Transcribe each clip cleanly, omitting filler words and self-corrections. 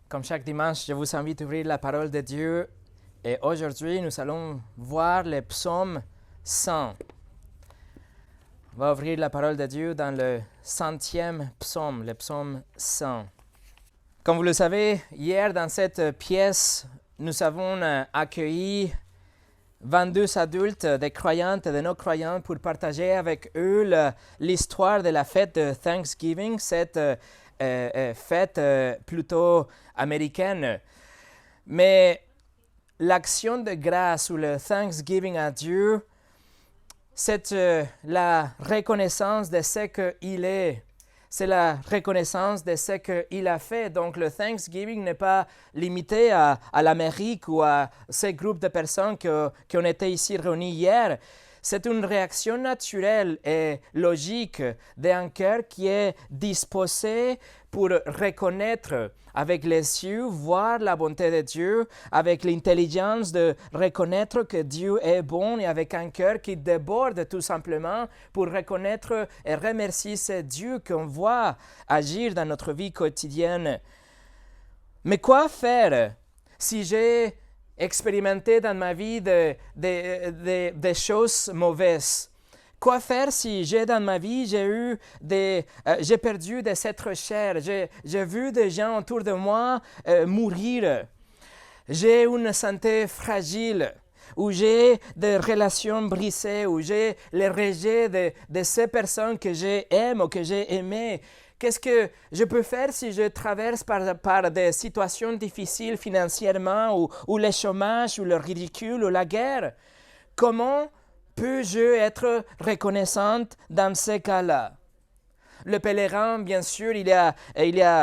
Comme chaque dimanche, je vous invite à ouvrir la parole de Dieu et aujourd'hui, nous allons voir les psaumes 100. On va ouvrir la parole de Dieu dans le 100e psaume, le psaume 100. Comme vous le savez, hier dans cette pièce, nous avons accueilli 22 adultes, des croyantes et de non-croyants, pour partager avec eux l'histoire de la fête de Thanksgiving, cette fête plutôt américaine. Mais l'action de grâce ou le Thanksgiving à Dieu, c'est la reconnaissance de ce qu'il est. C'est la reconnaissance de ce qu'il a fait. Donc, le Thanksgiving n'est pas limité à l'Amérique ou à ces groupes de personnes qui ont été ici réunis hier. C'est une réaction naturelle et logique d'un cœur qui est disposé pour reconnaître avec les yeux, voir la bonté de Dieu, avec l'intelligence de reconnaître que Dieu est bon et avec un cœur qui déborde tout simplement pour reconnaître et remercier ce Dieu qu'on voit agir dans notre vie quotidienne. Mais quoi faire si j'ai expérimenté dans ma vie des choses mauvaises? Quoi faire si dans ma vie, j'ai perdu des êtres chers, j'ai vu des gens autour de moi mourir, j'ai une santé fragile, ou j'ai des relations brisées, ou j'ai le rejet de ces personnes que j'aime ou que j'ai aimées? Qu'est-ce que je peux faire si je traverse par des situations difficiles financièrement, ou le chômage, ou le ridicule, ou la guerre? Comment peux-je être reconnaissante dans ces cas-là? Le pèlerin, bien sûr, il y a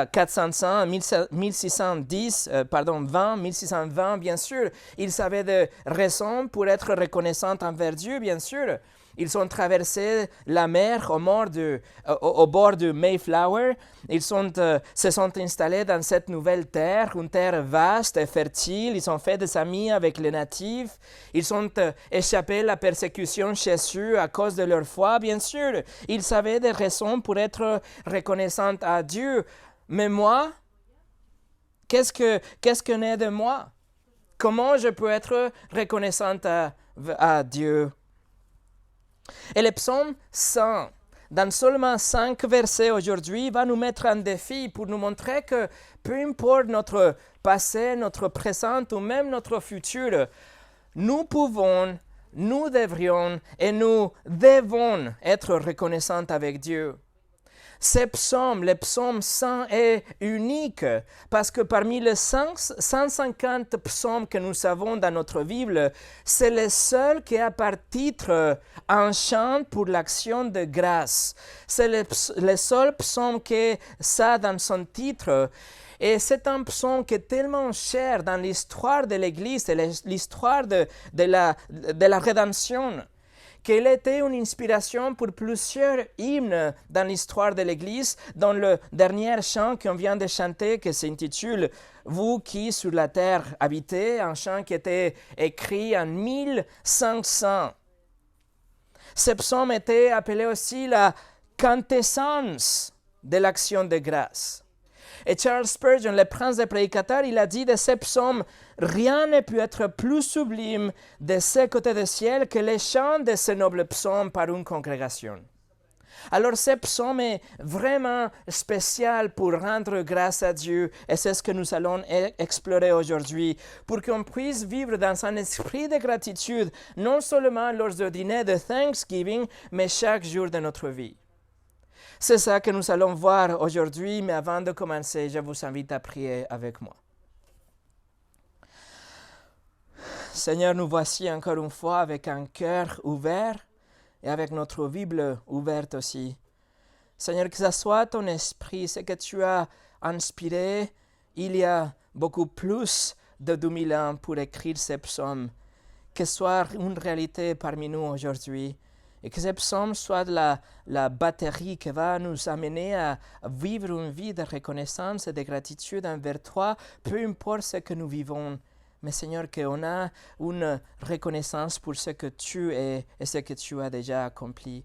400 ans, 1620, bien sûr, il savait de raisons pour être reconnaissant envers Dieu, bien sûr. Ils ont traversé la mer au bord du Mayflower. Ils se sont installés dans cette nouvelle terre, une terre vaste et fertile. Ils ont fait des amis avec les natifs. Ils ont échappé à la persécution chez eux à cause de leur foi, bien sûr. Ils avaient des raisons pour être reconnaissants à Dieu. Mais moi, qu'est-ce que naît de moi? Comment je peux être reconnaissante à Dieu? Et le psaume 100, dans seulement 5 versets aujourd'hui, va nous mettre en défi pour nous montrer que peu importe notre passé, notre présent ou même notre futur, nous pouvons, nous devrions et nous devons être reconnaissants avec Dieu. Ce psaume, le psaume 100, est unique parce que parmi les 150 psaumes que nous avons dans notre Bible, c'est le seul qui a par titre un chant pour l'action de grâce. C'est le seul psaume qui a ça dans son titre. Et c'est un psaume qui est tellement cher dans l'histoire de l'Église et l'histoire de la rédemption, qu'elle était une inspiration pour plusieurs hymnes dans l'histoire de l'Église, dans le dernier chant qu'on vient de chanter, qui s'intitule « Vous qui sur la terre habitez », un chant qui était écrit en 1500. Ce psaume était appelé aussi la quintessence de l'action de grâce. Et Charles Spurgeon, le prince des prédicateurs, il a dit de ce psaume, « Rien ne peut être plus sublime de ce côté du ciel que les chants de ce noble psaume par une congrégation. » Alors ce psaume est vraiment spécial pour rendre grâce à Dieu, et c'est ce que nous allons explorer aujourd'hui, pour qu'on puisse vivre dans un esprit de gratitude, non seulement lors du dîner de Thanksgiving, mais chaque jour de notre vie. C'est ça que nous allons voir aujourd'hui, mais avant de commencer, je vous invite à prier avec moi. Seigneur, nous voici encore une fois avec un cœur ouvert et avec notre Bible ouverte aussi. Seigneur, que ce soit ton esprit, ce que tu as inspiré il y a beaucoup plus de 2000 ans pour écrire ces psaumes, que ce soit une réalité parmi nous aujourd'hui. Et que ces psaumes soient la batterie qui va nous amener à vivre une vie de reconnaissance et de gratitude envers toi, peu importe ce que nous vivons. Mais Seigneur, qu'on a une reconnaissance pour ce que tu es et ce que tu as déjà accompli.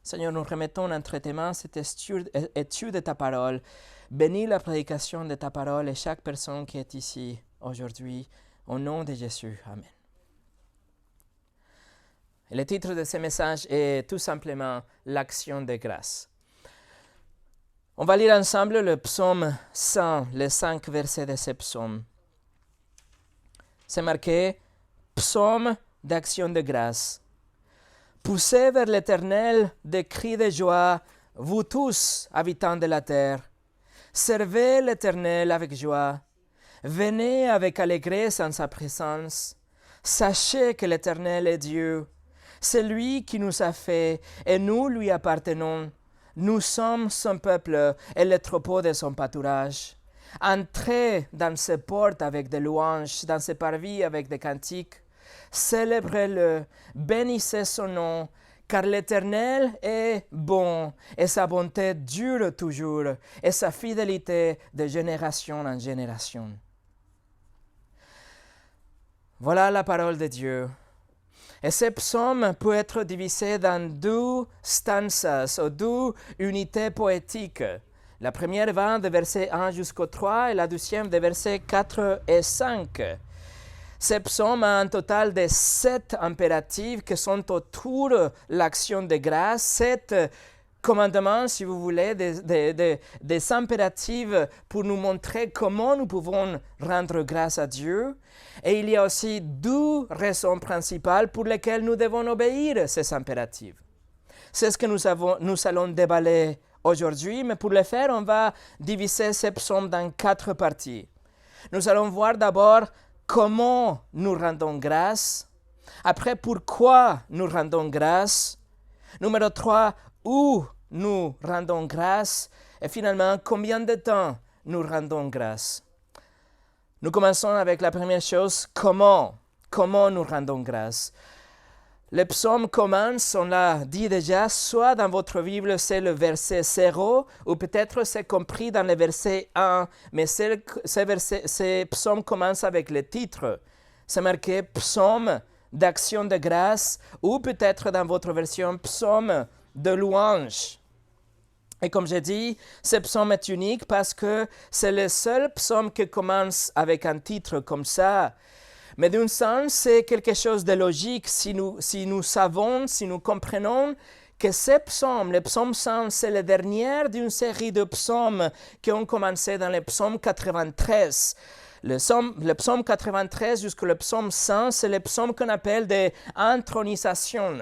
Seigneur, nous remettons entre tes mains cette étude de ta parole. Bénis la prédication de ta parole et chaque personne qui est ici aujourd'hui. Au nom de Jésus. Amen. Et le titre de ce message est tout simplement l'action de grâce. On va lire ensemble le psaume 100, les 5 versets de ce psaume. C'est marqué « Psaume d'action de grâce ». Poussez vers l'Éternel des cris de joie, vous tous, habitants de la terre. Servez l'Éternel avec joie. Venez avec allégresse en sa présence. Sachez que l'Éternel est Dieu. C'est lui qui nous a fait et nous lui appartenons. Nous sommes son peuple et le troupeau de son pâturage. Entrez dans ses portes avec des louanges, dans ses parvis avec des cantiques. Célébrez-le, bénissez son nom, car l'Éternel est bon, et sa bonté dure toujours, et sa fidélité de génération en génération. Voilà la parole de Dieu. Et ce psaume peut être divisé dans 2 stanzas, ou 2 unités poétiques. La première va de verset 1 jusqu'au 3 et la deuxième de versets 4 et 5. Ce psaume a un total de 7 impératifs qui sont autour de l'action de grâce, 7 commandements, si vous voulez, des impératifs pour nous montrer comment nous pouvons rendre grâce à Dieu. Et il y a aussi 2 raisons principales pour lesquelles nous devons obéir ces impératifs. C'est ce que nous allons déballer aujourd'hui, mais pour le faire, on va diviser ce psaume dans 4 parties. Nous allons voir d'abord comment nous rendons grâce. Après, pourquoi nous rendons grâce. Numéro 3, où nous rendons grâce. Et finalement, combien de temps nous rendons grâce. Nous commençons avec la première chose, comment nous rendons grâce. Le psaume commence, on l'a dit déjà, soit dans votre Bible c'est le verset 0, ou peut-être c'est compris dans le verset 1, mais ce psaume commence avec le titre. C'est marqué psaume d'action de grâce, ou peut-être dans votre version psaume de louange. Et comme j'ai dit, ce psaume est unique parce que c'est le seul psaume qui commence avec un titre comme ça. Mais d'un sens, c'est quelque chose de logique si nous savons, si nous comprenons que ce psaume, le psaume 100, c'est le dernier d'une série de psaumes qui ont commencé dans le psaume 93. Le psaume 93 jusqu'au psaume 100, c'est le psaume qu'on appelle des intronisations.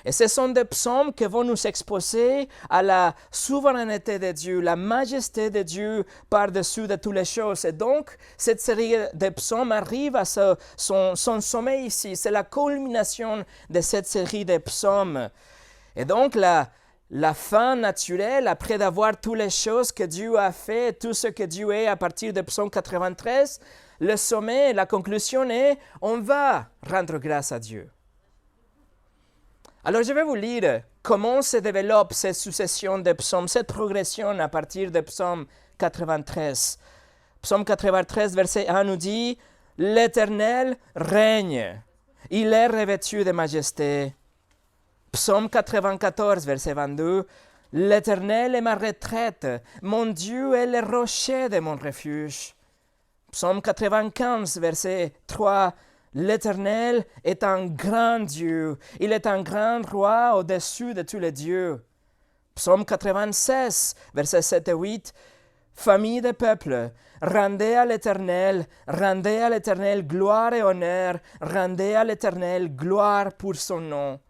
Et ce sont des psaumes qui vont nous exposer à la souveraineté de Dieu, la majesté de Dieu par-dessus de toutes les choses. Et donc, cette série de psaumes arrive à son sommet ici. C'est la culmination de cette série de psaumes. Et donc, la fin naturelle, après d'avoir toutes les choses que Dieu a fait, tout ce que Dieu est à partir de psaume 93, le sommet, la conclusion est, on va rendre grâce à Dieu. Alors je vais vous lire comment se développe cette succession de psaumes, cette progression à partir de psaume 93. Psaume 93, verset 1 nous dit, « L'Éternel règne, il est revêtu de majesté. » Psaume 94, verset 22, « L'Éternel est ma retraite, mon Dieu est le rocher de mon refuge. » Psaume 95, verset 3, « L'Éternel est un grand Dieu, il est un grand roi au-dessus de tous les dieux. » Psaume 96, versets 7 et 8, « Famille des peuples, rendez à l'Éternel gloire et honneur, rendez à l'Éternel gloire pour son nom. »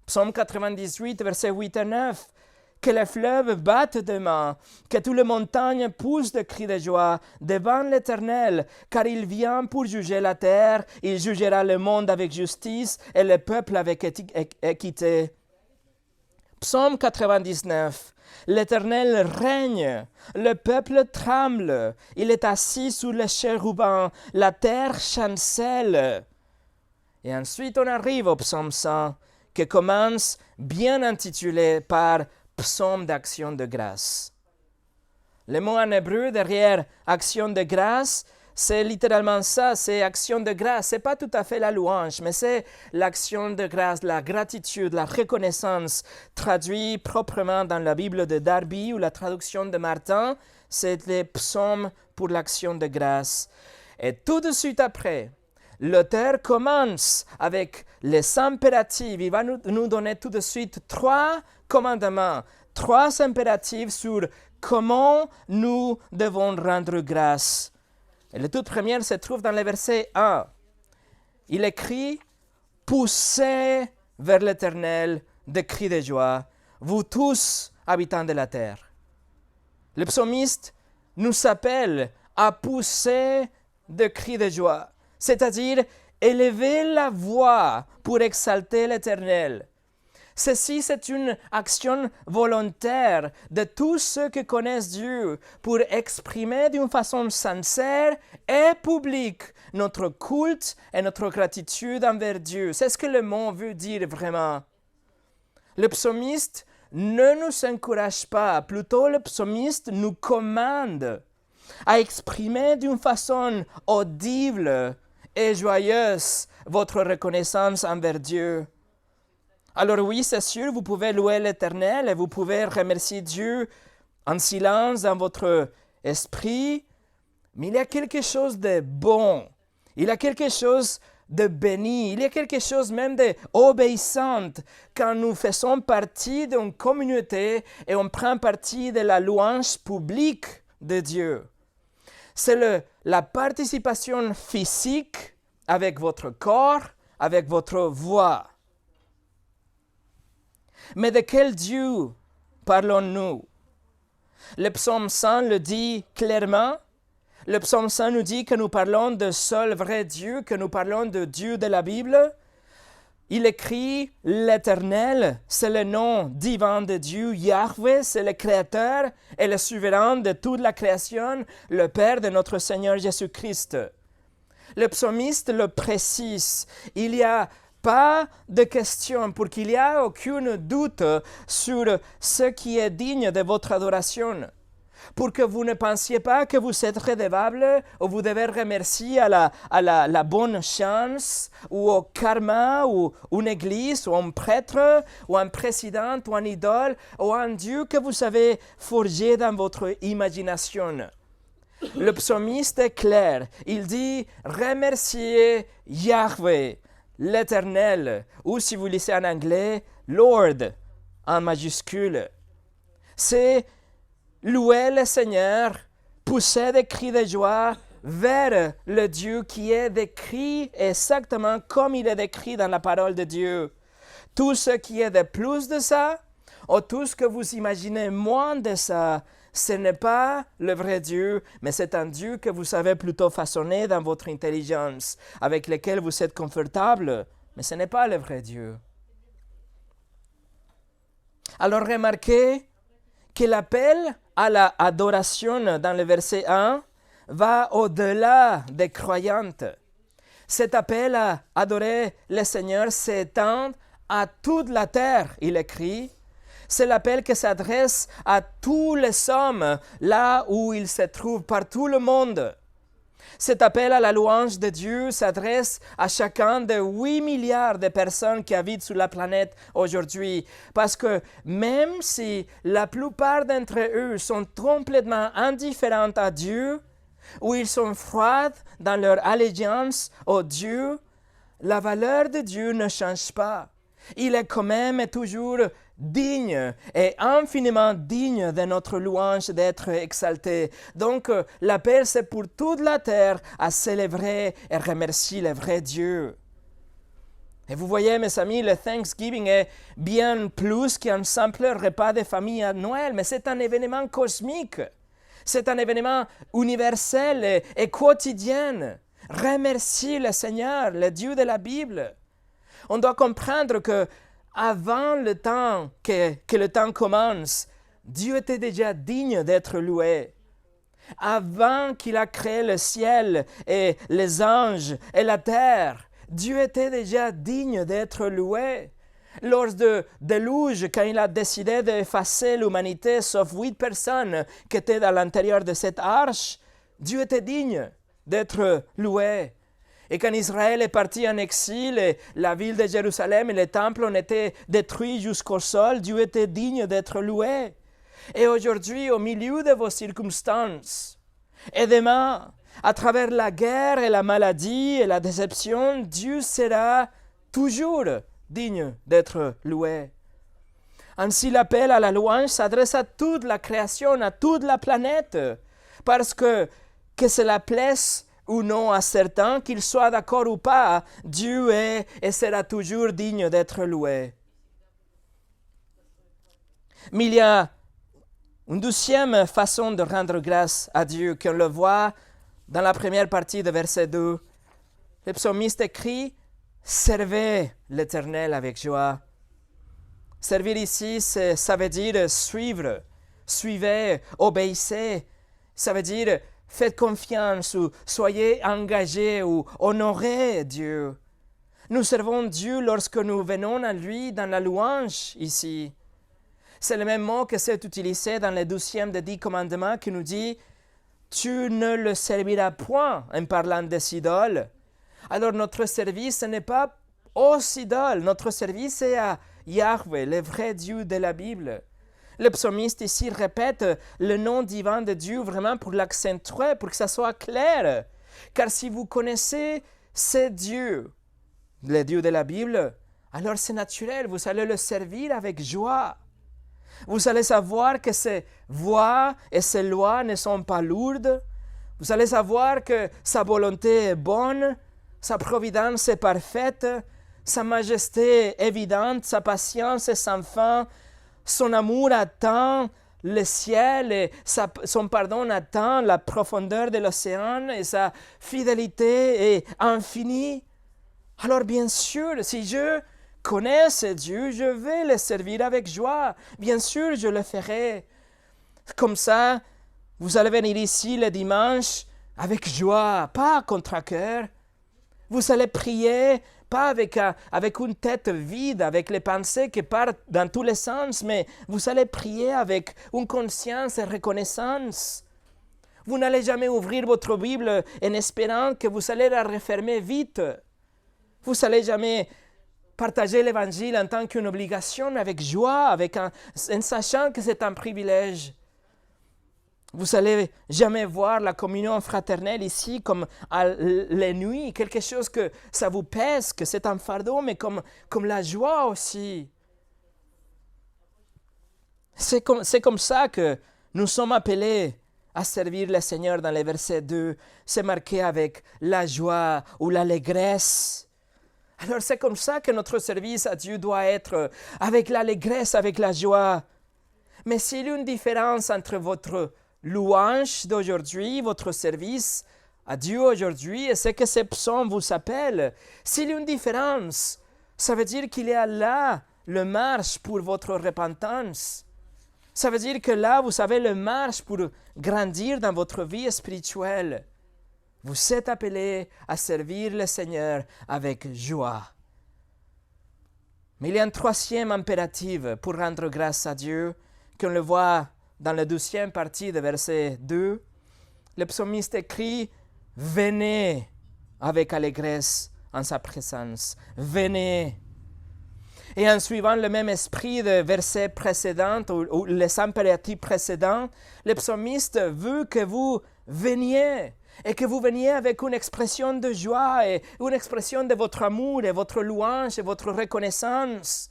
Psaume 98, versets 8 et 9, « Que les fleuves battent des mains, que toutes les montagnes poussent des cris de joie devant l'Éternel, car il vient pour juger la terre, il jugera le monde avec justice et le peuple avec équité. » Psaume 99, « L'Éternel règne, le peuple tremble, il est assis sur les chérubins, la terre chancelle. » Et ensuite on arrive au psaume 100, qui commence bien intitulé par « Psaume d'action de grâce ». Le mot en hébreu derrière « action de grâce » c'est littéralement ça, c'est action de grâce. Ce n'est pas tout à fait la louange, mais c'est l'action de grâce, la gratitude, la reconnaissance, traduit proprement dans la Bible de Darby ou la traduction de Martin, c'est les psaumes pour l'action de grâce. Et tout de suite après, l'auteur commence avec les impératifs. Il va nous donner tout de suite 3 commandements, 3 impératifs sur comment nous devons rendre grâce. Et le tout premier se trouve dans le verset 1. Il écrit « Poussez vers l'Éternel des cris de joie, vous tous habitants de la terre. » Le psalmiste nous appelle à pousser des cris de joie, c'est-à-dire élever la voix pour exalter l'Éternel. Ceci, c'est une action volontaire de tous ceux qui connaissent Dieu pour exprimer d'une façon sincère et publique notre culte et notre gratitude envers Dieu. C'est ce que le mot veut dire vraiment. Le psalmiste ne nous encourage pas, plutôt le psalmiste nous commande à exprimer d'une façon audible et joyeuse votre reconnaissance envers Dieu. Alors oui, c'est sûr, vous pouvez louer l'Éternel et vous pouvez remercier Dieu en silence dans votre esprit, mais il y a quelque chose de bon, il y a quelque chose de béni, il y a quelque chose même d'obéissant quand nous faisons partie d'une communauté et on prend partie de la louange publique de Dieu. C'est la participation physique avec votre corps, avec votre voix. Mais de quel Dieu parlons-nous? Le psaume 100 le dit clairement. Le psaume 100 nous dit que nous parlons de seul vrai Dieu, que nous parlons de Dieu de la Bible. Il écrit « L'Éternel », c'est le nom divin de Dieu. Yahweh, c'est le Créateur et le souverain de toute la création, le Père de notre Seigneur Jésus-Christ. Le psalmiste le précise. Il y a pas de question pour qu'il n'y ait aucun doute sur ce qui est digne de votre adoration. Pour que vous ne pensiez pas que vous êtes redevable ou vous devez remercier à la bonne chance ou au karma ou une église ou un prêtre ou un président ou un idole ou un Dieu que vous avez forgé dans votre imagination. Le psalmiste est clair. Il dit « Remerciez Yahweh ». L'Éternel, ou si vous lisez en anglais, Lord, en majuscule. C'est louer le Seigneur, pousser des cris de joie vers le Dieu qui est décrit exactement comme il est décrit dans la parole de Dieu. Tout ce qui est de plus de ça, ou tout ce que vous imaginez moins de ça, ce n'est pas le vrai Dieu, mais c'est un Dieu que vous avez plutôt façonné dans votre intelligence, avec lequel vous êtes confortable, mais ce n'est pas le vrai Dieu. Alors remarquez que l'appel à l'adoration dans le verset 1 va au-delà des croyantes. Cet appel à adorer le Seigneur s'étend à toute la terre, il écrit. C'est l'appel qui s'adresse à tous les hommes, là où ils se trouvent, par tout le monde. Cet appel à la louange de Dieu s'adresse à chacun des 8 milliards de personnes qui habitent sur la planète aujourd'hui. Parce que même si la plupart d'entre eux sont complètement indifférents à Dieu, ou ils sont froids dans leur allégeance au Dieu, la valeur de Dieu ne change pas. Il est quand même et toujours digne et infiniment digne de notre louange d'être exalté. Donc, l'appel, c'est pour toute la terre à célébrer et remercier le vrai Dieu. Et vous voyez, mes amis, le Thanksgiving est bien plus qu'un simple repas de famille à Noël, mais c'est un événement cosmique. C'est un événement universel et quotidien. Remercier le Seigneur, le Dieu de la Bible. On doit comprendre que avant le temps que le temps commence, Dieu était déjà digne d'être loué. Avant qu'il a créé le ciel et les anges et la terre, Dieu était déjà digne d'être loué. Lors du déluge, quand il a décidé d'effacer l'humanité, sauf 8 personnes qui étaient à l'intérieur de cette arche, Dieu était digne. d'être loué. Et quand Israël est parti en exil, et la ville de Jérusalem et le temple ont été détruits jusqu'au sol, Dieu était digne d'être loué. Et aujourd'hui, au milieu de vos circonstances, et demain, à travers la guerre et la maladie et la déception, Dieu sera toujours digne d'être loué. Ainsi, l'appel à la louange s'adresse à toute la création, à toute la planète, parce que cela plaise ou non à certains, qu'ils soient d'accord ou pas, Dieu est et sera toujours digne d'être loué. Mais il y a une deuxième façon de rendre grâce à Dieu, qu'on le voit dans la première partie de verset 2. Le psalmiste écrit « Servez l'Éternel avec joie ». Servir ici, ça veut dire suivre, suivez, obéissez. Ça veut dire faites confiance ou soyez engagés ou honorez Dieu. Nous servons Dieu lorsque nous venons à lui dans la louange ici. C'est le même mot que c'est utilisé dans le 12e des 10 commandements qui nous dit « Tu ne le serviras point en parlant des idoles ». Alors notre service, ce n'est pas aux idoles, notre service est à Yahweh, le vrai Dieu de la Bible. Le psalmiste ici répète le nom divin de Dieu vraiment pour l'accentuer, pour que ça soit clair. Car si vous connaissez ce Dieu, le Dieu de la Bible, alors c'est naturel, vous allez le servir avec joie. Vous allez savoir que ses voies et ses lois ne sont pas lourdes. Vous allez savoir que sa volonté est bonne, sa providence est parfaite, sa majesté est évidente, sa patience est sans fin, son amour atteint le ciel et son pardon atteint la profondeur de l'océan et sa fidélité est infinie. Alors bien sûr, si je connais ce Dieu, je vais le servir avec joie. Bien sûr, je le ferai. Comme ça, vous allez venir ici le dimanche avec joie, pas contre cœur. Vous allez prier, pas avec une tête vide, avec les pensées qui partent dans tous les sens, mais vous allez prier avec une conscience et reconnaissance. Vous n'allez jamais ouvrir votre Bible en espérant que vous allez la refermer vite. Vous n'allez jamais partager l'Évangile en tant qu'une obligation, mais avec joie, en sachant que c'est un privilège. Vous n'allez jamais voir la communion fraternelle ici comme les nuits, quelque chose que ça vous pèse, que c'est un fardeau, mais comme la joie aussi. C'est comme ça que nous sommes appelés à servir le Seigneur dans les versets 2. C'est marqué avec la joie ou l'allégresse. Alors c'est comme ça que notre service à Dieu doit être, avec l'allégresse, avec la joie. Mais s'il y a une différence entre votre louange d'aujourd'hui, votre service à Dieu aujourd'hui, et ce que ces psaumes vous appellent, s'il y a une différence, ça veut dire qu'il y a là le marche pour votre repentance. Ça veut dire que là, vous avez le marche pour grandir dans votre vie spirituelle. Vous êtes appelés à servir le Seigneur avec joie. Mais il y a un troisième impératif pour rendre grâce à Dieu, qu'on le voit dans la 12e partie de verset 2. Le psalmiste écrit « Venez avec allégresse en sa présence. Venez ». Et en suivant le même esprit de verset précédent ou les impératifs précédents, le psalmiste veut que vous veniez et que vous veniez avec une expression de joie et une expression de votre amour et votre louange et votre reconnaissance.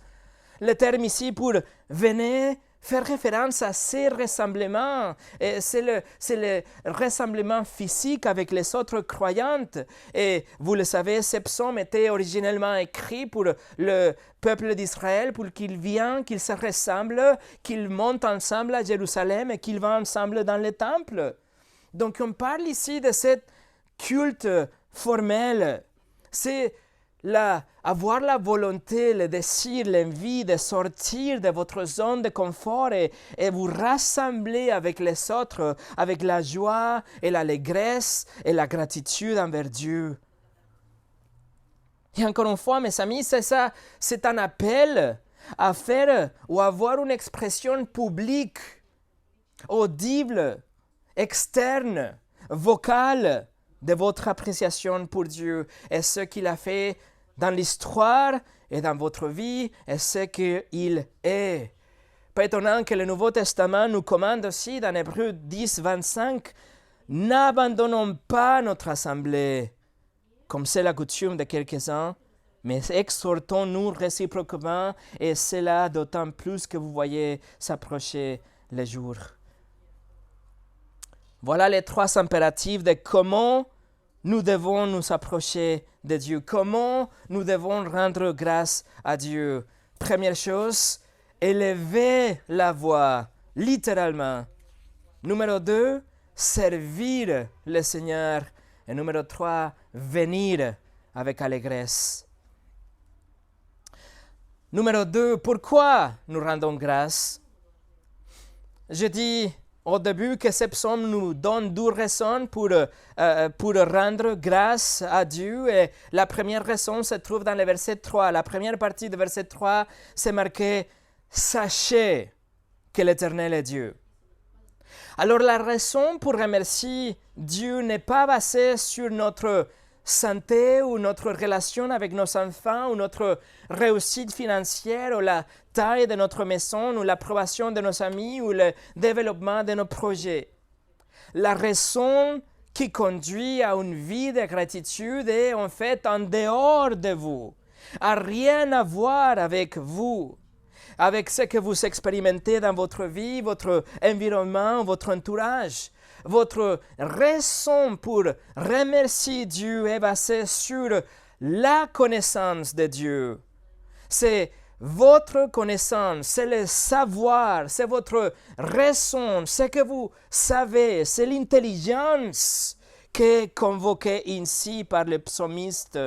Le terme ici pour « venez » fait référence à ces rassemblements. Et c'est le rassemblement physique avec les autres croyantes. Et vous le savez, ces psaumes étaient originellement écrits pour le peuple d'Israël, pour qu'ils viennent, qu'ils se ressemblent, qu'ils montent ensemble à Jérusalem et qu'ils vont ensemble dans le temple. Donc on parle ici de ce culte formel. C'est avoir la volonté, le désir, l'envie de sortir de votre zone de confort et vous rassembler avec les autres, avec la joie et l'allégresse et la gratitude envers Dieu. Et encore une fois, mes amis, c'est ça, c'est un appel à faire ou avoir une expression publique, audible, externe, vocale de votre appréciation pour Dieu et ce qu'il a fait dans l'histoire et dans votre vie et ce qu'il est. Pas étonnant que le Nouveau Testament nous commande aussi dans Hébreux 10, 25, « N'abandonnons pas notre assemblée, comme c'est la coutume de quelques-uns, mais exhortons-nous réciproquement, et cela d'autant plus que vous voyez s'approcher les jours. » Voilà les 3 impératifs de comment nous devons nous approcher de Dieu, comment nous devons rendre grâce à Dieu. Première chose, élever la voix, littéralement. Numéro 2, servir le Seigneur. Et numéro 3, venir avec allégresse. Numéro 2, pourquoi nous rendons grâce? Je dis au début que ce psaume nous donne 2 raisons pour rendre grâce à Dieu. Et la première raison se trouve dans le verset 3. La première partie du verset 3, c'est marqué « Sachez que l'Éternel est Dieu ». Alors la raison pour remercier Dieu n'est pas basée sur notre santé ou notre relation avec nos enfants ou notre réussite financière ou la taille de notre maison ou l'approbation de nos amis ou le développement de nos projets. La raison qui conduit à une vie de gratitude est en fait en dehors de vous, a rien à voir avec vous, avec ce que vous expérimentez dans votre vie, votre environnement, votre entourage. Votre raison pour remercier Dieu est basée sur la connaissance de Dieu. C'est votre connaissance, c'est le savoir, c'est votre raison, ce que vous savez, c'est l'intelligence qui est convoquée ici par le psalmiste.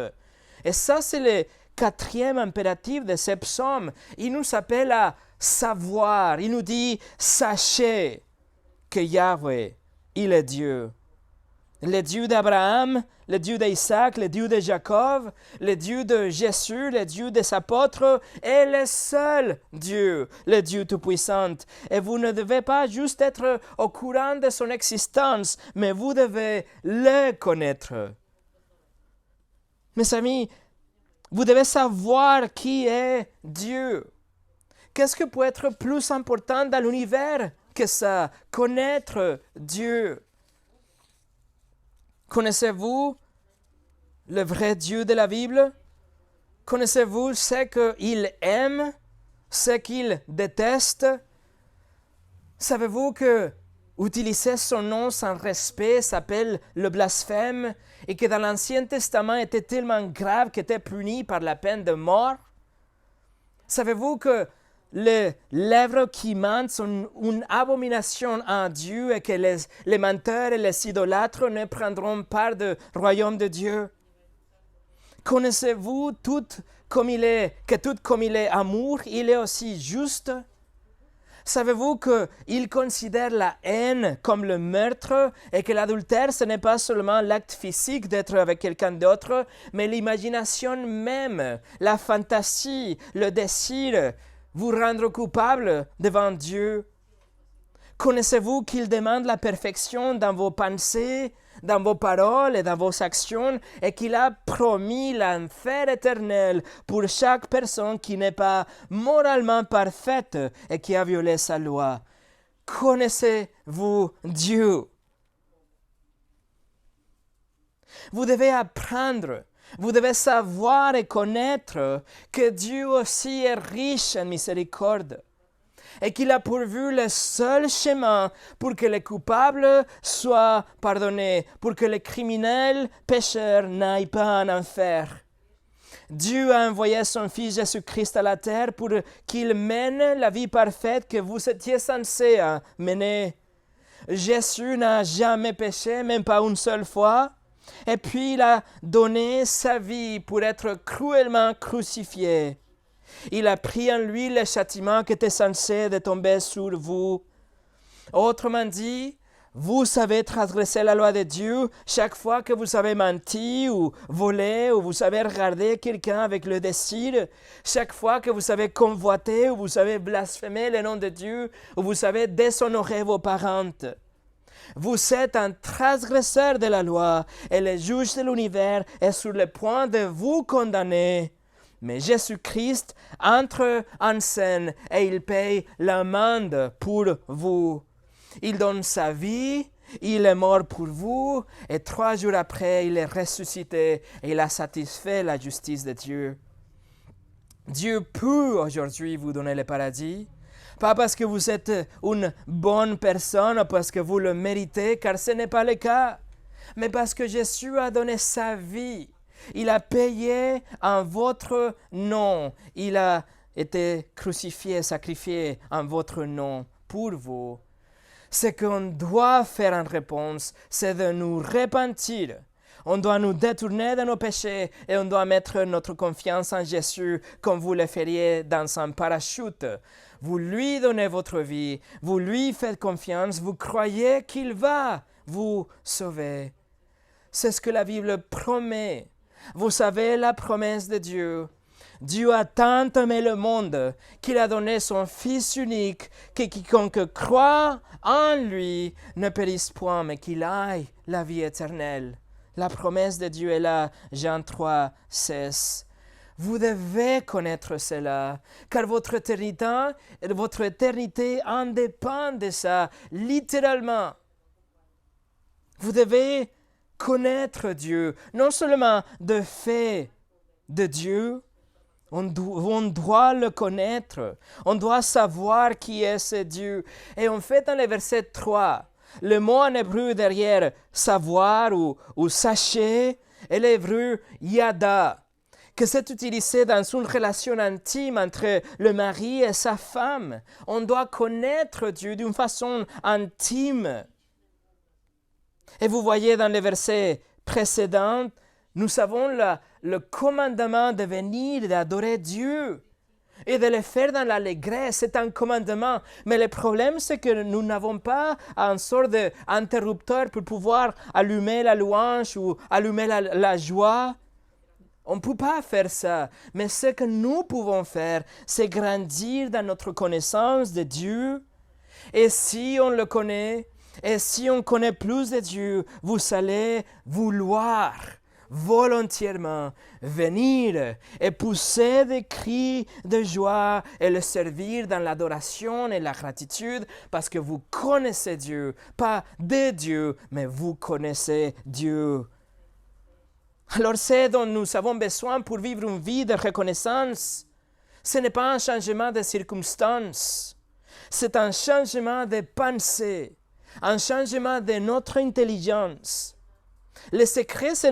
Et ça, c'est le 4e impératif de ce psaume. Il nous appelle à savoir, il nous dit « Sachez que Yahweh, il est Dieu. Le Dieu d'Abraham, le Dieu d'Isaac, le Dieu de Jacob, le Dieu de Jésus, le Dieu des apôtres est le seul Dieu, le Dieu Tout-Puissant. Et vous ne devez pas juste être au courant de son existence, mais vous devez le connaître. Mes amis, vous devez savoir qui est Dieu. Qu'est-ce qui peut être plus important dans l'univers que ça, connaître Dieu? Connaissez-vous le vrai Dieu de la Bible? Connaissez-vous ce qu'il aime, ce qu'il déteste? Savez-vous que utiliser son nom sans respect s'appelle le blasphème et que dans l'Ancien Testament était tellement grave qu'il était puni par la peine de mort? Savez-vous que les lèvres qui mentent sont une abomination à Dieu et que les menteurs et les idolâtres ne prendront part du royaume de Dieu? Connaissez-vous que tout comme il est amour, il est aussi juste? Savez-vous qu'il considère la haine comme le meurtre et que l'adultère, ce n'est pas seulement l'acte physique d'être avec quelqu'un d'autre, mais l'imagination même, la fantaisie, le désir, vous rendre coupable devant Dieu? Connaissez-vous qu'il demande la perfection dans vos pensées, dans vos paroles et dans vos actions et qu'il a promis l'enfer éternel pour chaque personne qui n'est pas moralement parfaite et qui a violé sa loi? Connaissez-vous Dieu? Vous devez apprendre. Vous devez savoir et connaître que Dieu aussi est riche en miséricorde et qu'il a pourvu le seul chemin pour que les coupables soient pardonnés, pour que les criminels pécheurs n'aillent pas en enfer. Dieu a envoyé son Fils Jésus-Christ à la terre pour qu'il mène la vie parfaite que vous étiez censés mener. Jésus n'a jamais péché, même pas une seule fois. Et puis il a donné sa vie pour être cruellement crucifié. Il a pris en lui le châtiment qui était censé de tomber sur vous. Autrement dit, vous avez transgressé la loi de Dieu chaque fois que vous avez menti ou volé ou vous avez regardé quelqu'un avec le désir, chaque fois que vous avez convoité ou vous avez blasphémé le nom de Dieu ou vous avez déshonoré vos parents. Vous êtes un transgresseur de la loi et le juge de l'univers est sur le point de vous condamner. Mais Jésus-Christ entre en scène et il paye l'amende pour vous. Il donne sa vie, il est mort pour vous et 3 jours après, il est ressuscité et il a satisfait la justice de Dieu. Dieu peut aujourd'hui vous donner le paradis. Pas parce que vous êtes une bonne personne ou parce que vous le méritez, car ce n'est pas le cas, mais parce que Jésus a donné sa vie. Il a payé en votre nom. Il a été crucifié, sacrifié en votre nom pour vous. Ce qu'on doit faire en réponse, c'est de nous repentir. On doit nous détourner de nos péchés et on doit mettre notre confiance en Jésus comme vous le feriez dans un parachute. Vous lui donnez votre vie, vous lui faites confiance, vous croyez qu'il va vous sauver. C'est ce que la Bible promet. Vous savez la promesse de Dieu. Dieu a tant aimé le monde qu'il a donné son Fils unique, que quiconque croit en lui ne périsse point, mais qu'il aille la vie éternelle. La promesse de Dieu est là, Jean 3, 16. Vous devez connaître cela, car votre éternité en dépend de ça, littéralement. Vous devez connaître Dieu, non seulement de fait de Dieu, on doit le connaître, on doit savoir qui est ce Dieu. Et en fait, dans le verset 3, le mot en hébreu derrière savoir ou sachez est l'hébreu yada, que c'est utilisé dans une relation intime entre le mari et sa femme. On doit connaître Dieu d'une façon intime. Et vous voyez dans les versets précédents, nous avons le commandement de venir et d'adorer Dieu et de le faire dans l'allégresse. C'est un commandement. Mais le problème, c'est que nous n'avons pas une sorte d'interrupteur pour pouvoir allumer la louange ou allumer la joie. On ne peut pas faire ça. Mais ce que nous pouvons faire, c'est grandir dans notre connaissance de Dieu. Et si on le connaît, et si on connaît plus de Dieu, vous allez vouloir volontairement venir et pousser des cris de joie et le servir dans l'adoration et la gratitude parce que vous connaissez Dieu, pas de Dieu, mais vous connaissez Dieu. Alors ce dont nous avons besoin pour vivre une vie de reconnaissance, ce n'est pas un changement de circonstances, c'est un changement de pensée, un changement de notre intelligence. Le secret, ce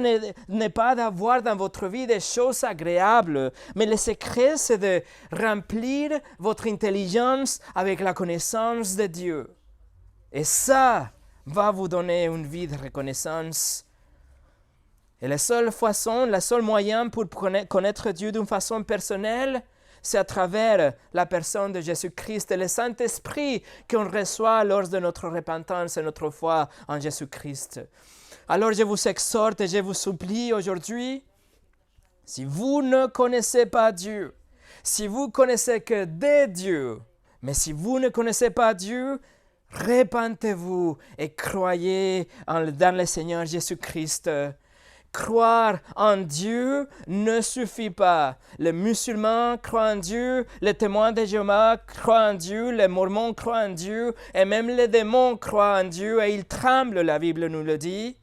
n'est pas d'avoir dans votre vie des choses agréables, mais le secret, c'est de remplir votre intelligence avec la connaissance de Dieu. Et ça va vous donner une vie de reconnaissance. Et la seule façon, le seul moyen pour connaître Dieu d'une façon personnelle, c'est à travers la personne de Jésus-Christ et le Saint-Esprit qu'on reçoit lors de notre repentance et notre foi en Jésus-Christ. Alors je vous exhorte et je vous supplie aujourd'hui, si vous ne connaissez pas Dieu, si vous connaissez que des dieux, mais si vous ne connaissez pas Dieu, repentez-vous et croyez dans le Seigneur Jésus-Christ. Croire en Dieu ne suffit pas. Les musulmans croient en Dieu, les témoins de Jéhovah croient en Dieu, les mormons croient en Dieu, et même les démons croient en Dieu et ils tremblent, la Bible nous le dit.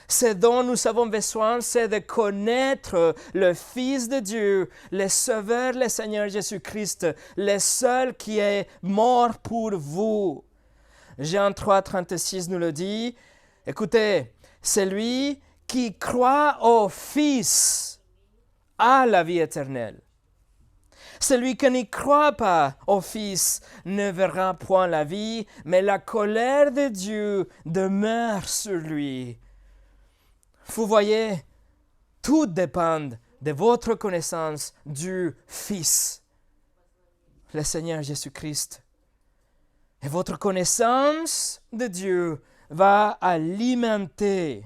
Ce dont nous avons besoin, c'est de connaître le Fils de Dieu, le Sauveur, le Seigneur Jésus-Christ, le seul qui est mort pour vous. Jean 3, 36 nous le dit. Écoutez, celui qui croit au Fils a la vie éternelle. Celui qui n'y croit pas au Fils ne verra point la vie, mais la colère de Dieu demeure sur lui. Vous voyez, tout dépend de votre connaissance du Fils, le Seigneur Jésus-Christ. Et votre connaissance de Dieu va alimenter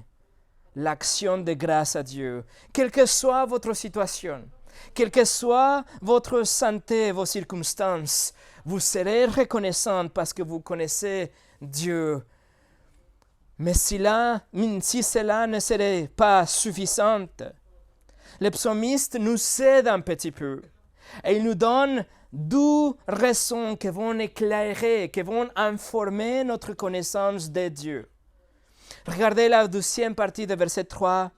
l'action de grâce à Dieu, quelle que soit votre situation, quelle que soit votre santé, vos circonstances, vous serez reconnaissant parce que vous connaissez Dieu. Mais si cela ne serait pas suffisant, le psalmiste nous aide un petit peu et il nous donne 12 raisons qui vont éclairer, qui vont informer notre connaissance de Dieu. Regardez la 12e partie de verset 3.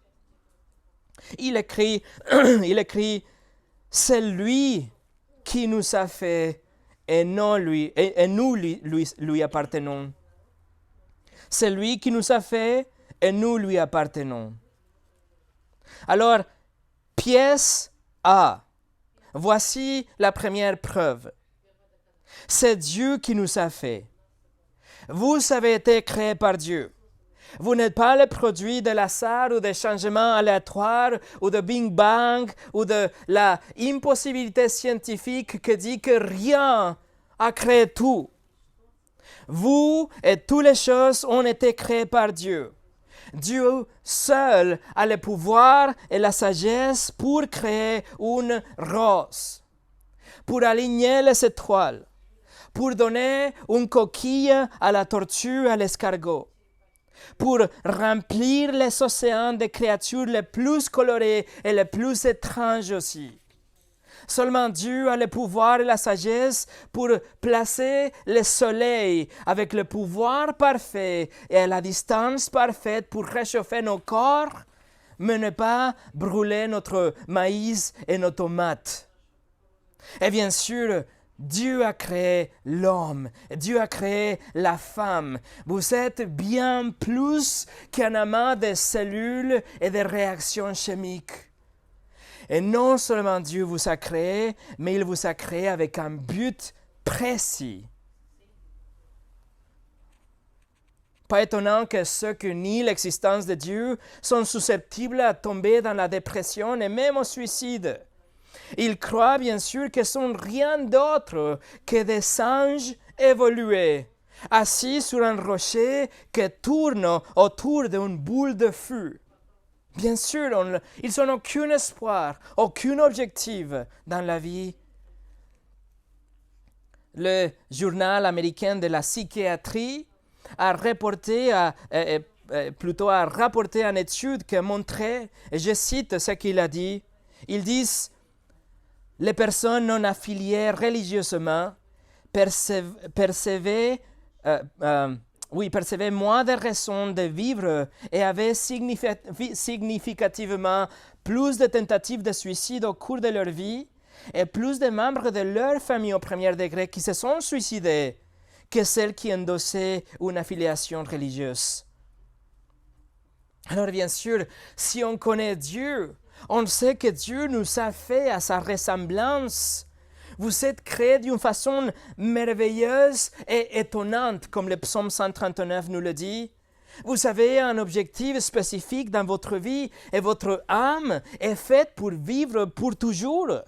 Il écrit, c'est lui qui nous a fait et non lui, et nous lui appartenons. C'est lui qui nous a fait et nous lui appartenons. Alors, pièce A. Voici la première preuve. C'est Dieu qui nous a fait. Vous avez été créés par Dieu. Vous n'êtes pas le produit de l'hasard ou des changements aléatoires ou de Big Bang ou de la impossibilité scientifique qui dit que rien a créé tout. Vous et toutes les choses ont été créées par Dieu. Dieu seul a le pouvoir et la sagesse pour créer une rose, pour aligner les étoiles, pour donner une coquille à la tortue, à l'escargot, pour remplir les océans des créatures les plus colorées et les plus étranges aussi. Seulement Dieu a le pouvoir et la sagesse pour placer le soleil avec le pouvoir parfait et à la distance parfaite pour réchauffer nos corps, mais ne pas brûler notre maïs et nos tomates. Et bien sûr, Dieu a créé l'homme, Dieu a créé la femme. Vous êtes bien plus qu'un amas de cellules et de réactions chimiques. Et non seulement Dieu vous a créé, mais il vous a créé avec un but précis. Pas étonnant que ceux qui nient l'existence de Dieu sont susceptibles à tomber dans la dépression et même au suicide. Ils croient bien sûr qu'ils sont rien d'autre que des anges évolués, assis sur un rocher qui tourne autour d'une boule de feu. Bien sûr, ils n'ont aucun espoir, aucun objectif dans la vie. Le journal américain de la psychiatrie a rapporté une étude qui montrait, et je cite ce qu'il a dit, ils disent « Les personnes non affiliées religieusement percevaient moins de raisons de vivre et avaient significativement plus de tentatives de suicide au cours de leur vie et plus de membres de leur famille au premier degré qui se sont suicidés que celles qui endossaient une affiliation religieuse. » Alors bien sûr, si on connaît Dieu, on sait que Dieu nous a fait à sa ressemblance. Vous êtes créés d'une façon merveilleuse et étonnante, comme le psaume 139 nous le dit. Vous avez un objectif spécifique dans votre vie et votre âme est faite pour vivre pour toujours.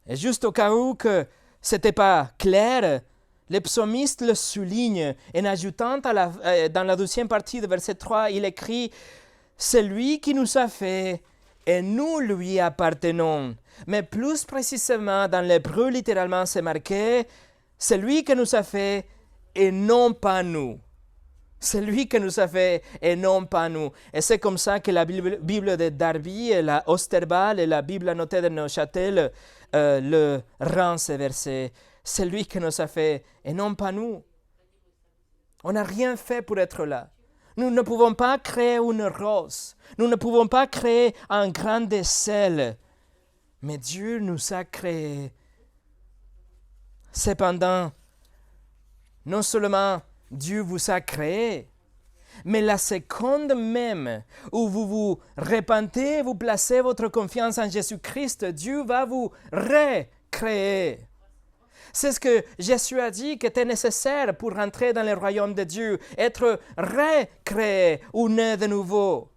Et juste au cas où que ce n'était pas clair, le psalmiste le souligne en ajoutant dans la 12e partie de verset 3, il écrit « C'est lui qui nous a fait et nous lui appartenons ». Mais plus précisément, dans l'hébreu, littéralement, c'est marqué « C'est lui qui nous a fait et non pas nous ». C'est lui qui nous a fait et non pas nous. Et c'est comme ça que la Bible de Darby, et la Osterbal et la Bible annotée de Neuchâtel le rend ce verset. C'est lui qui nous a fait et non pas nous. On n'a rien fait pour être là. Nous ne pouvons pas créer une rose. Nous ne pouvons pas créer un grain de sel. Mais Dieu nous a créés. Cependant, non seulement Dieu vous a créé, mais la seconde même où vous vous repentez, vous placez votre confiance en Jésus-Christ, Dieu va vous recréer. C'est ce que Jésus a dit qui était nécessaire pour rentrer dans le royaume de Dieu, être recréé ou né de nouveau.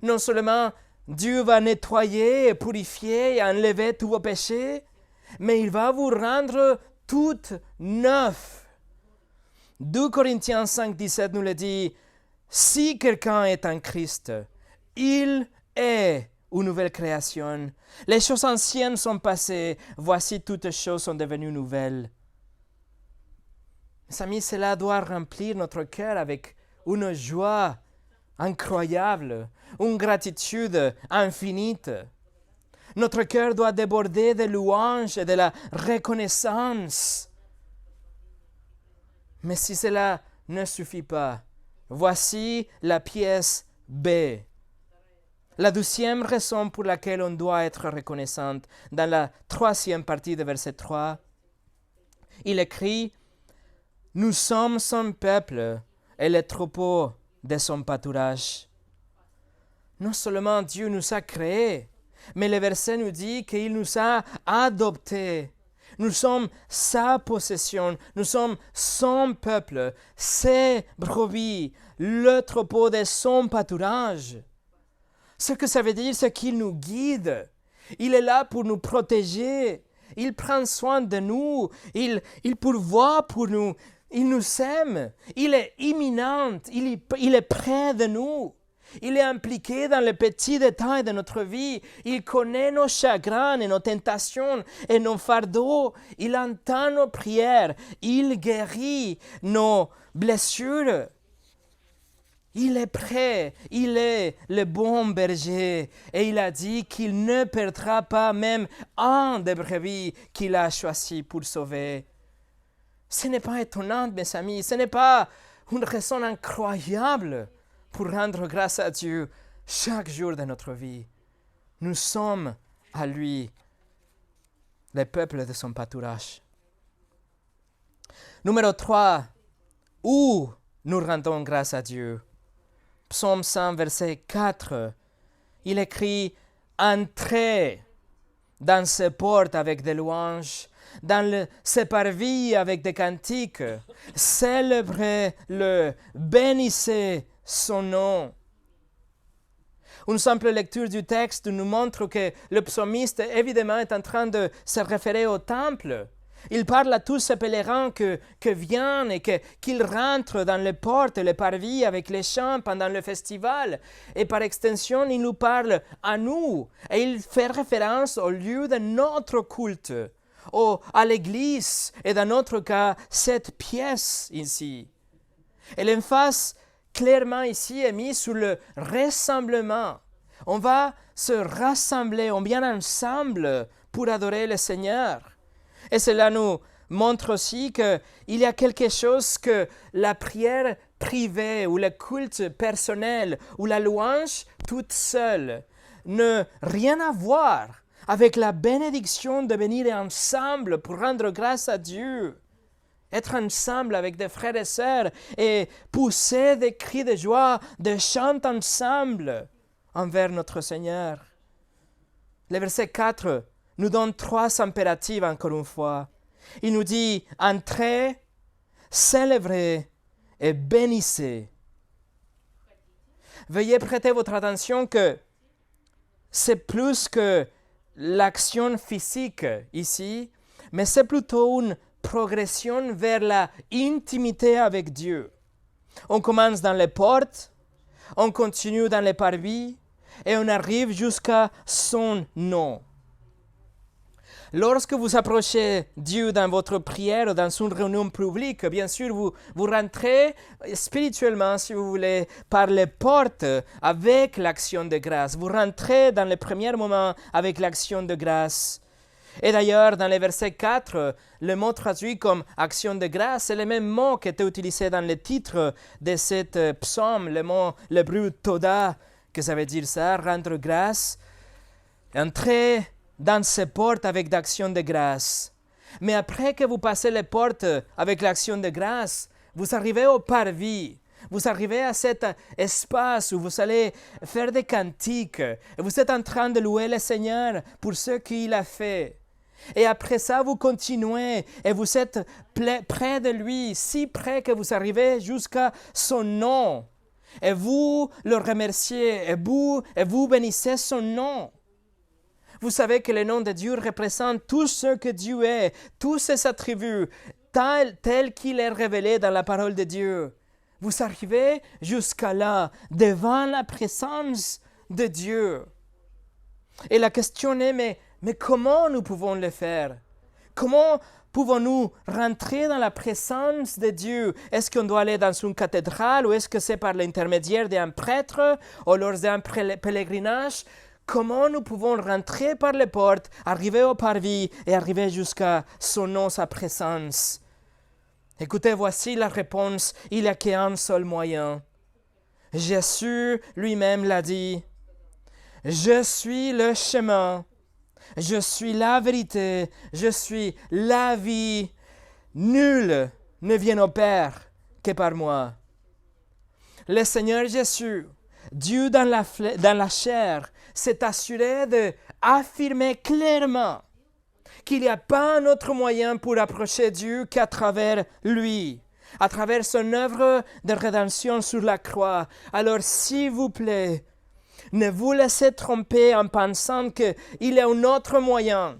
Non seulement Dieu va nettoyer, et purifier et enlever tous vos péchés, mais il va vous rendre tout neuf. 2 Corinthiens 5, 17 nous le dit, « Si quelqu'un est en Christ, il est une nouvelle création. Les choses anciennes sont passées, voici toutes choses sont devenues nouvelles. » Mes amis, cela doit remplir notre cœur avec une joie incroyable, une gratitude infinie. Notre cœur doit déborder de louanges et de la reconnaissance. Mais si cela ne suffit pas, voici la pièce B. La deuxième raison pour laquelle on doit être reconnaissante, dans la troisième partie de verset 3, il écrit « Nous sommes son peuple et le troupeau de son pâturage. » Non seulement Dieu nous a créés, mais le verset nous dit qu'il nous a adoptés. Nous sommes sa possession, nous sommes son peuple, ses brebis, le troupeau de son pâturage. Ce que ça veut dire, c'est qu'il nous guide. Il est là pour nous protéger. Il prend soin de nous. Il pourvoit pour nous. Il nous aime. Il est imminent. Il est près de nous. Il est impliqué dans les petits détails de notre vie. Il connaît nos chagrins et nos tentations et nos fardeaux. Il entend nos prières. Il guérit nos blessures. Il est prêt, il est le bon berger et il a dit qu'il ne perdra pas même un des brebis qu'il a choisi pour sauver. Ce n'est pas étonnant, mes amis, ce n'est pas une raison incroyable pour rendre grâce à Dieu chaque jour de notre vie. Nous sommes à lui, le peuple de son pâturage. Numéro 3, où nous rendons grâce à Dieu? Psaume 100, verset 4, il écrit « Entrez dans ses portes avec des louanges, dans ses parvis avec des cantiques, célébrez-le, bénissez son nom. » Une simple lecture du texte nous montre que le psalmiste, évidemment, est en train de se référer au temple. Il parle à tous ces pèlerins que viennent et qu'ils rentrent dans les portes et les parvis avec les chants pendant le festival. Et par extension, il nous parle à nous. Et il fait référence au lieu de notre culte, à l'église, et dans notre cas, cette pièce ici. Et l'emphase clairement ici est mise sur le rassemblement. On va se rassembler, on vient ensemble pour adorer le Seigneur. Et cela nous montre aussi qu'il y a quelque chose que la prière privée ou le culte personnel ou la louange toute seule n'a rien à voir avec la bénédiction de venir ensemble pour rendre grâce à Dieu. Être ensemble avec des frères et sœurs et pousser des cris de joie, de chanter ensemble envers notre Seigneur. Le verset 4 nous donne 3 impératifs encore une fois. Il nous dit « Entrez, célébrez et bénissez ». Veuillez prêter votre attention que c'est plus que l'action physique ici, mais c'est plutôt une progression vers la intimité avec Dieu. On commence dans les portes, on continue dans les parvis et on arrive jusqu'à son nom. Lorsque vous approchez Dieu dans votre prière ou dans une réunion publique, bien sûr, vous rentrez spirituellement, si vous voulez, par les portes avec l'action de grâce. Vous rentrez dans les premiers moments avec l'action de grâce. Et d'ailleurs, dans le verset 4, le mot traduit comme action de grâce, c'est le même mot qui était utilisé dans le titre de cet psaume, le mot l'hébreu toda, que ça veut dire ça, rendre grâce. Entrez dans ces portes avec l'action de grâce. Mais après que vous passez les portes avec l'action de grâce, vous arrivez au parvis. Vous arrivez à cet espace où vous allez faire des cantiques. Et vous êtes en train de louer le Seigneur pour ce qu'il a fait. Et après ça, vous continuez et vous êtes près de lui, si près que vous arrivez jusqu'à son nom. Et vous le remerciez et vous bénissez son nom. Vous savez que le nom de Dieu représente tout ce que Dieu est, tous ses attributs, tel qu'il est révélé dans la parole de Dieu. Vous arrivez jusqu'à là, devant la présence de Dieu. Et la question est, mais comment nous pouvons le faire? Comment pouvons-nous rentrer dans la présence de Dieu? Est-ce qu'on doit aller dans une cathédrale ou est-ce que c'est par l'intermédiaire d'un prêtre ou lors d'un pèlerinage? Comment nous pouvons rentrer par les portes, arriver au parvis et arriver jusqu'à son nom, sa présence? Écoutez, voici la réponse. Il n'y a qu'un seul moyen. Jésus lui-même l'a dit. Je suis le chemin. Je suis la vérité. Je suis la vie. Nul ne vient au Père que par moi. Le Seigneur Jésus, Dieu dans la chair, s'est assuré d'affirmer clairement qu'il n'y a pas un autre moyen pour approcher Dieu qu'à travers lui, à travers son œuvre de rédemption sur la croix. Alors, s'il vous plaît, ne vous laissez tromper en pensant qu'il y a un autre moyen.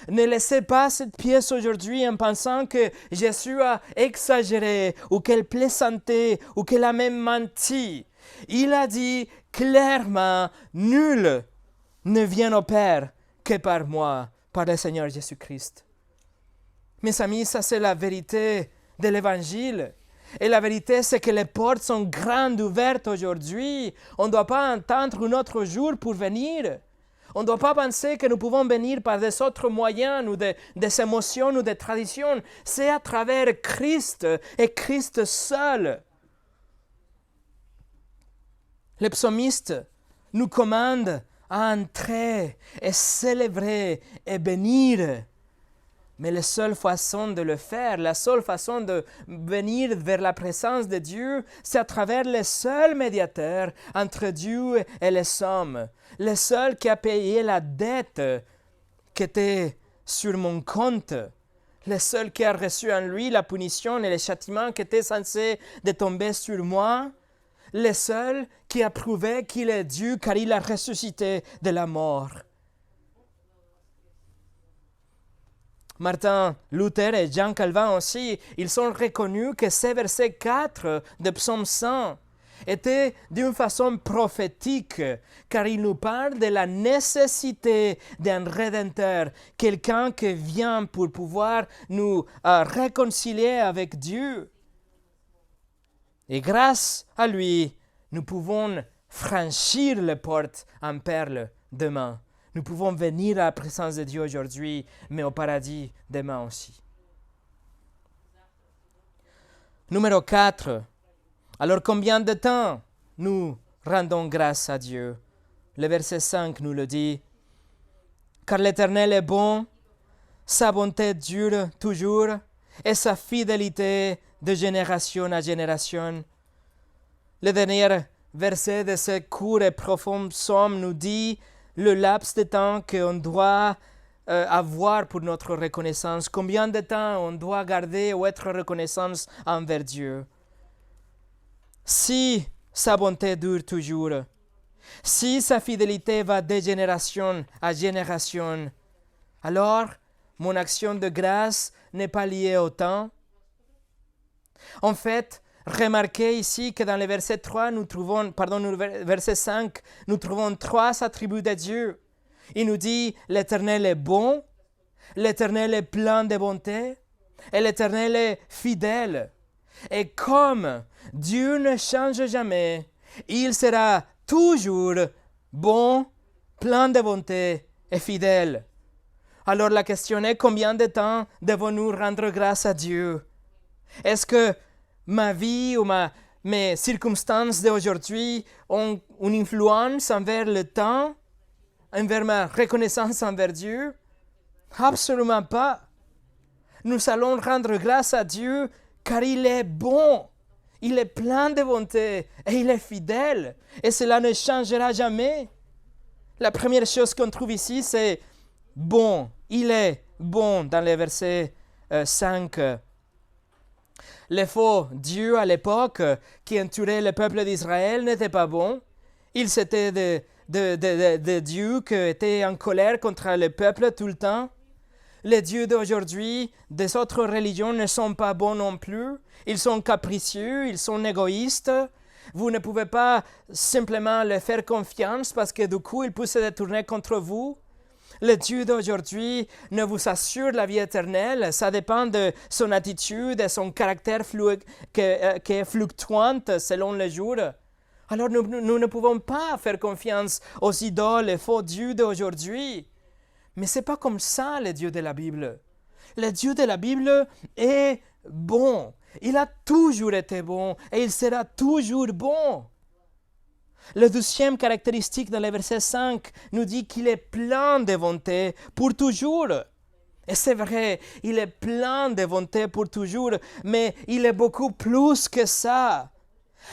Ne laissez pas cette pièce aujourd'hui en pensant que Jésus a exagéré ou qu'elle plaisantait ou qu'elle a même menti. Il a dit clairement, nul ne vient au Père que par moi, par le Seigneur Jésus-Christ. Mes amis, ça c'est la vérité de l'Évangile. Et la vérité, c'est que les portes sont grandes ouvertes aujourd'hui. On ne doit pas attendre un autre jour pour venir. On ne doit pas penser que nous pouvons venir par des autres moyens ou des émotions ou des traditions. C'est à travers Christ et Christ seul. Le psalmiste nous commande à entrer et célébrer et bénir. Mais la seule façon de le faire, la seule façon de venir vers la présence de Dieu, c'est à travers le seul médiateur entre Dieu et les hommes. Le seul qui a payé la dette qui était sur mon compte. Le seul qui a reçu en lui la punition et le châtiment qui était censé de tomber sur moi. Le seul qui a prouvé qu'il est Dieu car il a ressuscité de la mort. Martin Luther et Jean Calvin aussi, ils ont reconnu que ces versets 4 de Psaume 100 étaient d'une façon prophétique, car il nous parle de la nécessité d'un Rédempteur, quelqu'un qui vient pour pouvoir nous réconcilier avec Dieu. Et grâce à lui, nous pouvons franchir les portes en perles demain. Nous pouvons venir à la présence de Dieu aujourd'hui, mais au paradis demain aussi. Numéro 4. Alors combien de temps nous rendons grâce à Dieu? Le verset 5 nous le dit. Car l'Éternel est bon, sa bonté dure toujours, et sa fidélité de génération à génération. Le dernier verset de ce court et profond psaume nous dit le laps de temps qu'on doit avoir pour notre reconnaissance. Combien de temps on doit garder ou être reconnaissant envers Dieu. Si sa bonté dure toujours, si sa fidélité va de génération à génération, alors mon action de grâce n'est pas liée au temps. En fait, remarquez ici que dans le verset 3, verset 5, nous trouvons 3 attributs de Dieu. Il nous dit, l'Éternel est bon, l'Éternel est plein de bonté, et l'Éternel est fidèle. Et comme Dieu ne change jamais, il sera toujours bon, plein de bonté et fidèle. Alors la question est, combien de temps devons-nous rendre grâce à Dieu? Est-ce que ma vie ou mes circonstances d'aujourd'hui ont une influence envers le temps, envers ma reconnaissance envers Dieu? Absolument pas. Nous allons rendre grâce à Dieu car il est bon, il est plein de bonté et il est fidèle. Et cela ne changera jamais. La première chose qu'on trouve ici, c'est bon. Il est bon dans le verset 5. Le faux Dieu à l'époque qui entourait le peuple d'Israël n'était pas bon. Il s'était de Dieu qui était en colère contre le peuple tout le temps. Les dieux d'aujourd'hui, des autres religions ne sont pas bons non plus. Ils sont capricieux, ils sont égoïstes. Vous ne pouvez pas simplement leur faire confiance parce que du coup, ils peuvent se détourner contre vous. Le Dieu d'aujourd'hui ne vous assure la vie éternelle. Ça dépend de son attitude et son caractère qui est fluctuante selon les jours. Alors nous ne pouvons pas faire confiance aux idoles et faux dieux d'aujourd'hui. Mais ce n'est pas comme ça le Dieu de la Bible. Le Dieu de la Bible est bon. Il a toujours été bon et il sera toujours bon. La deuxième caractéristique dans le verset 5 nous dit qu'il est plein de bonté pour toujours. Et c'est vrai, il est plein de bonté pour toujours, mais il est beaucoup plus que ça.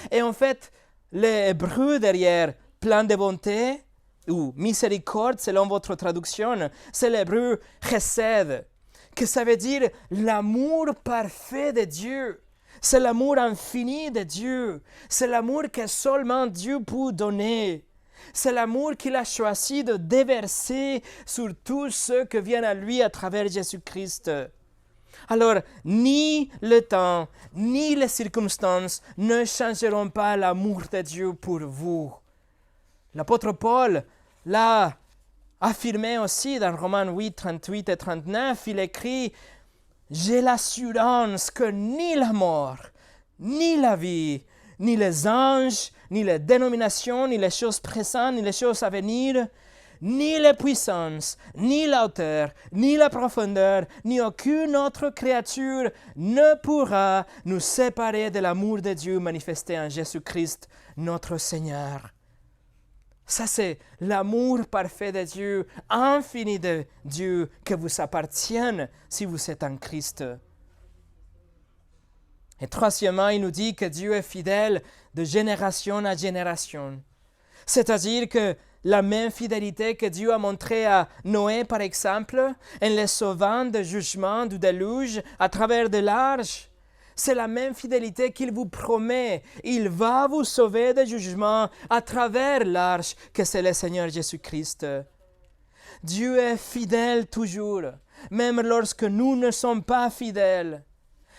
Et en fait, l'hébreu derrière plein de bonté, ou miséricorde selon votre traduction, c'est l'hébreu chesed, que ça veut dire l'amour parfait de Dieu. C'est l'amour infini de Dieu. C'est l'amour que seulement Dieu peut donner. C'est l'amour qu'il a choisi de déverser sur tous ceux qui viennent à lui à travers Jésus-Christ. Alors, ni le temps, ni les circonstances ne changeront pas l'amour de Dieu pour vous. L'apôtre Paul l'a affirmé aussi dans Romains 8, 38 et 39. Il écrit « J'ai l'assurance que ni la mort, ni la vie, ni les anges, ni les dénominations, ni les choses présentes, ni les choses à venir, ni les puissances, ni la hauteur, ni la profondeur, ni aucune autre créature ne pourra nous séparer de l'amour de Dieu manifesté en Jésus-Christ, notre Seigneur. » Ça, c'est l'amour parfait de Dieu, infini de Dieu, que vous appartienne si vous êtes en Christ. Et troisièmement, il nous dit que Dieu est fidèle de génération à génération. C'est-à-dire que la même fidélité que Dieu a montrée à Noé, par exemple, en le sauvant du jugement du déluge à travers de l'arche, c'est la même fidélité qu'il vous promet. Il va vous sauver du jugement à travers l'arche que c'est le Seigneur Jésus-Christ. Dieu est fidèle toujours, même lorsque nous ne sommes pas fidèles.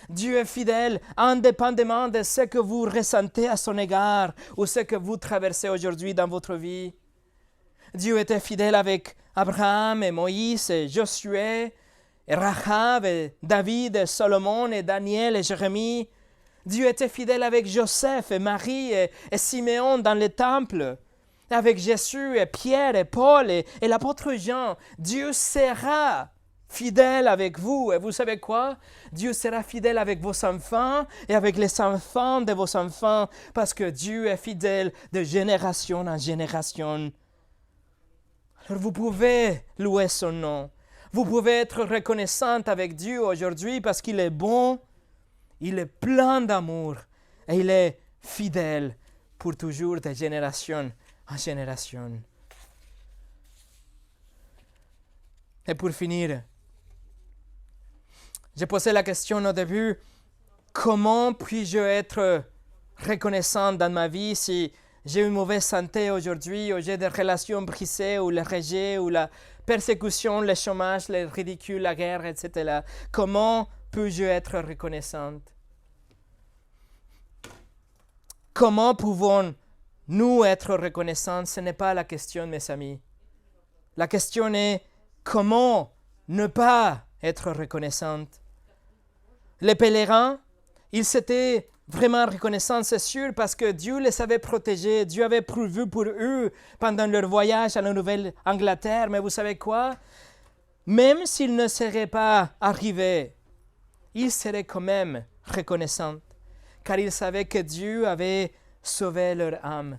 Dieu est fidèle indépendamment de ce que vous ressentez à son égard ou ce que vous traversez aujourd'hui dans votre vie. Dieu était fidèle avec Abraham et Moïse et Josué, et Rahab, et David, et Salomon, et Daniel, et Jérémie. Dieu était fidèle avec Joseph, et Marie, et Siméon dans le temple, avec Jésus, et Pierre, et Paul, et l'apôtre Jean. Dieu sera fidèle avec vous. Et vous savez quoi? Dieu sera fidèle avec vos enfants, et avec les enfants de vos enfants, parce que Dieu est fidèle de génération en génération. Alors vous pouvez louer son nom. Vous pouvez être reconnaissante avec Dieu aujourd'hui parce qu'il est bon, il est plein d'amour et il est fidèle pour toujours de génération en génération. Et pour finir, j'ai posé la question au début, comment puis-je être reconnaissant dans ma vie si j'ai une mauvaise santé aujourd'hui, ou j'ai des relations brisées, ou le rejet, ou la persécution, le chômage, le ridicule, la guerre, etc. Comment puis-je être reconnaissante? Comment pouvons-nous être reconnaissants? Ce n'est pas la question, mes amis. La question est comment ne pas être reconnaissante? Les pèlerins, ils s'étaient vraiment reconnaissants, c'est sûr, parce que Dieu les avait protégés, Dieu avait pourvu pour eux pendant leur voyage à la Nouvelle-Angleterre. Mais vous savez quoi? Même s'ils ne seraient pas arrivés, ils seraient quand même reconnaissants, car ils savaient que Dieu avait sauvé leur âme.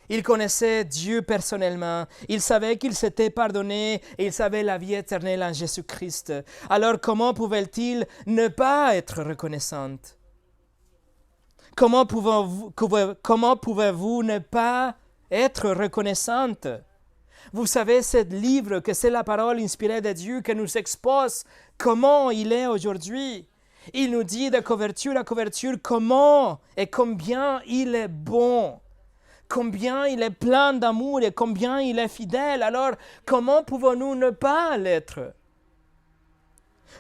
Ils connaissaient Dieu personnellement, ils savaient qu'ils s'étaient pardonnés et ils avaient la vie éternelle en Jésus-Christ. Alors comment pouvaient-ils ne pas être reconnaissants? Comment pouvez-vous ne pas être reconnaissante? Vous savez, ce livre, que c'est la parole inspirée de Dieu qui nous expose comment il est aujourd'hui. Il nous dit de couverture à couverture comment et combien il est bon, combien il est plein d'amour et combien il est fidèle. Alors, comment pouvons-nous ne pas l'être?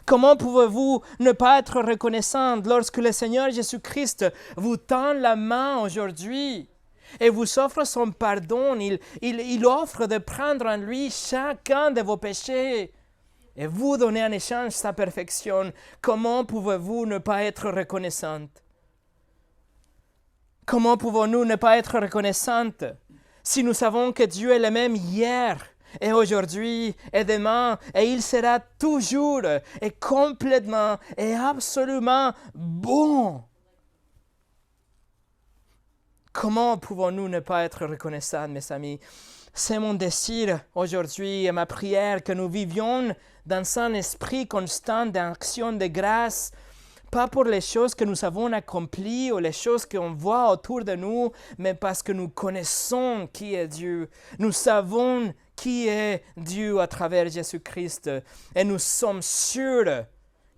Comment pouvez-vous ne pas être reconnaissante lorsque le Seigneur Jésus-Christ vous tend la main aujourd'hui et vous offre son pardon. Il offre de prendre en lui chacun de vos péchés et vous donner en échange sa perfection. Comment pouvez-vous ne pas être reconnaissante? Comment pouvons-nous ne pas être reconnaissantes si nous savons que Dieu est le même hier et aujourd'hui et demain, et il sera toujours et complètement et absolument bon? Comment pouvons-nous ne pas être reconnaissants, mes amis? C'est mon désir aujourd'hui et ma prière que nous vivions dans un esprit constant d'action de grâce, pas pour les choses que nous avons accomplies ou les choses qu'on voit autour de nous, mais parce que nous connaissons qui est Dieu. Nous savons qui est Dieu à travers Jésus-Christ et nous sommes sûrs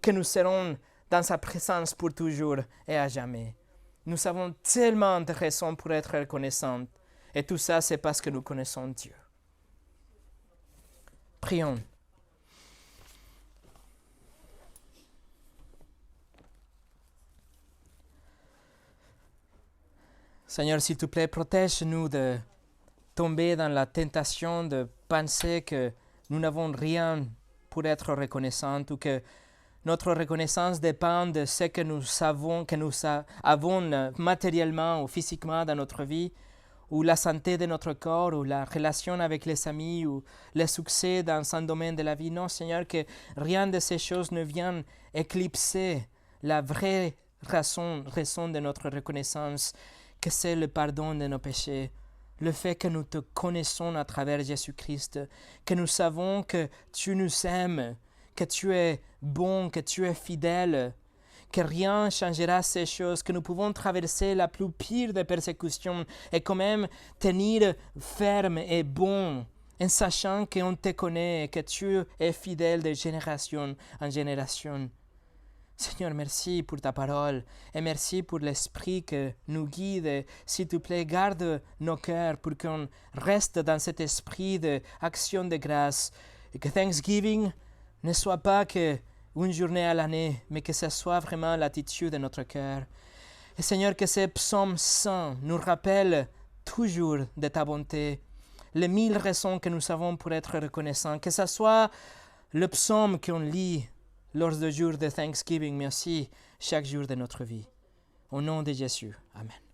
que nous serons dans sa présence pour toujours et à jamais. Nous avons tellement de raisons pour être reconnaissants. Et tout ça, c'est parce que nous connaissons Dieu. Prions. Seigneur, s'il te plaît, protège-nous de tomber dans la tentation de penser que nous n'avons rien pour être reconnaissants ou que notre reconnaissance dépend de ce que nous savons, que nous avons matériellement ou physiquement dans notre vie, ou la santé de notre corps, ou la relation avec les amis, ou le succès dans un domaine de la vie. Non, Seigneur, que rien de ces choses ne vienne éclipser la vraie raison de notre reconnaissance, que c'est le pardon de nos péchés. Le fait que nous te connaissons à travers Jésus-Christ, que nous savons que tu nous aimes, que tu es bon, que tu es fidèle, que rien ne changera ces choses, que nous pouvons traverser la plus pire des persécutions et quand même tenir ferme et bon, en sachant qu'on te connaît et que tu es fidèle de génération en génération. Seigneur, merci pour ta parole et merci pour l'Esprit que nous guide. S'il te plaît, garde nos cœurs pour qu'on reste dans cet esprit d'action de grâce et que Thanksgiving ne soit pas qu'une journée à l'année, mais que ce soit vraiment l'attitude de notre cœur. Et Seigneur, que ces psaumes saints nous rappellent toujours de ta bonté, les 1000 raisons que nous avons pour être reconnaissants, que ce soit le psaume qu'on lit lors du jour de Thanksgiving, mais aussi chaque jour de notre vie. Au nom de Jésus. Amen.